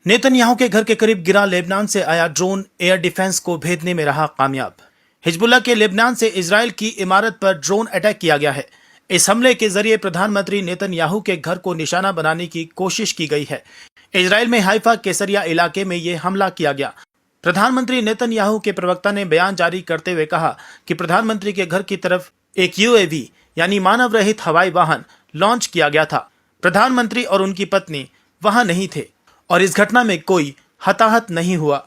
Netanyahu के घर के करीब गिरा लेबनान से आया ड्रोन एयर डिफेंस को भेदने में रहा कामयाब। हिजबुल्लाह के लेबनान से इजराइल की इमारत पर ड्रोन अटैक किया गया है। इस हमले के जरिए प्रधानमंत्री नेतन्याहू के घर को निशाना बनाने की कोशिश की गई है। इजराइल में हाइफा केसरिया इलाके में ये हमला किया गया। प्रधानमंत्री नेतन्याहू के प्रवक्ता ने बयान जारी करते हुए कहा कि प्रधानमंत्री के घर की तरफ एक यूएवी यानी मानव रहित हवाई वाहन लॉन्च किया गया था। प्रधानमंत्री और उनकी पत्नी वहां नहीं थे और इस घटना में कोई हताहत नहीं हुआ।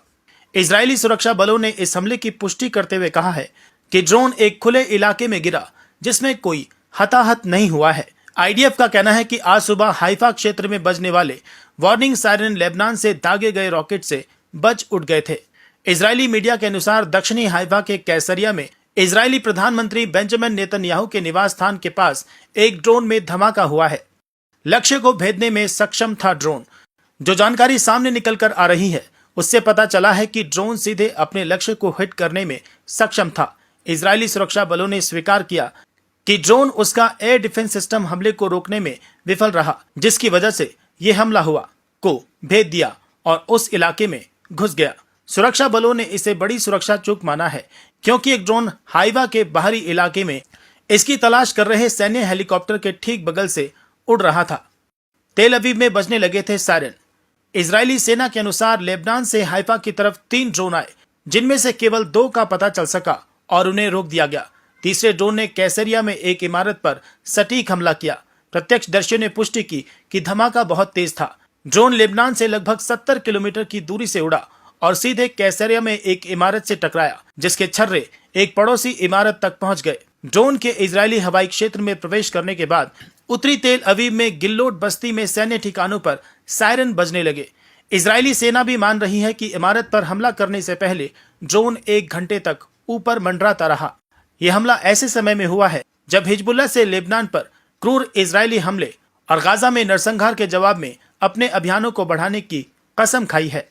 इजरायली सुरक्षा बलों ने इस हमले की पुष्टि करते हुए कहा है कि ड्रोन एक खुले इलाके में गिरा जिसमें कोई हताहत नहीं हुआ है। आईडीएफ का कहना है कि आज सुबह हाइफा क्षेत्र में बजने वाले वार्निंग सायरन लेबनान से दागे गए रॉकेट से बच उठ गए थे। इजरायली मीडिया के अनुसार दक्षिणी हाइफा के कैसरिया में इजरायली प्रधानमंत्री बेंजामिन नेतन्याहू के निवास स्थान के पास एक ड्रोन में धमाका हुआ है। लक्ष्य को भेदने में सक्षम था ड्रोन। जो जानकारी सामने निकल कर आ रही है उससे पता चला है कि ड्रोन सीधे अपने लक्ष्य को हिट करने में सक्षम था। इजरायली सुरक्षा बलों ने स्वीकार किया कि ड्रोन उसका एयर डिफेंस सिस्टम हमले को रोकने में विफल रहा, जिसकी वजह से यह हमला हुआ को भेद दिया और उस इलाके में घुस गया। सुरक्षा बलों ने इसे बड़ी सुरक्षा चूक माना है क्योंकि एक ड्रोन हाइफा के बाहरी इलाके में इसकी तलाश कर रहे सैन्य हेलीकॉप्टर के ठीक बगल से उड़ रहा था। तेल अवीव में बजने लगे थे सायरन। इजरायली सेना के अनुसार लेबनान से हाइफा की तरफ 3 ड्रोन आए, जिनमें से केवल 2 का पता चल सका और उन्हें रोक दिया गया। तीसरे ड्रोन ने कैसरिया में एक इमारत पर सटीक हमला किया। प्रत्यक्षदर्शियों ने पुष्टि की कि धमाका बहुत तेज था। ड्रोन लेबनान से लगभग 70 किलोमीटर की दूरी से उड़ा और सीधे कैसरिया में एक इमारत से टकराया, जिसके छर्रे एक पड़ोसी इमारत तक पहुंच गए। ड्रोन के इजरायली हवाई क्षेत्र में प्रवेश करने के बाद उत्तरी तेल अवीव में गिल्लोट बस्ती में सैन्य ठिकानों पर सायरन बजने लगे। इजरायली सेना भी मान रही है कि इमारत पर हमला करने से पहले ड्रोन 1 घंटे तक ऊपर मंडराता रहा। यह हमला ऐसे समय में हुआ है जब हिजबुल्लाह से लेबनान पर क्रूर इजरायली हमले और गाजा में नरसंहार के जवाब में अपने अभियानों को बढ़ाने की कसम खाई है।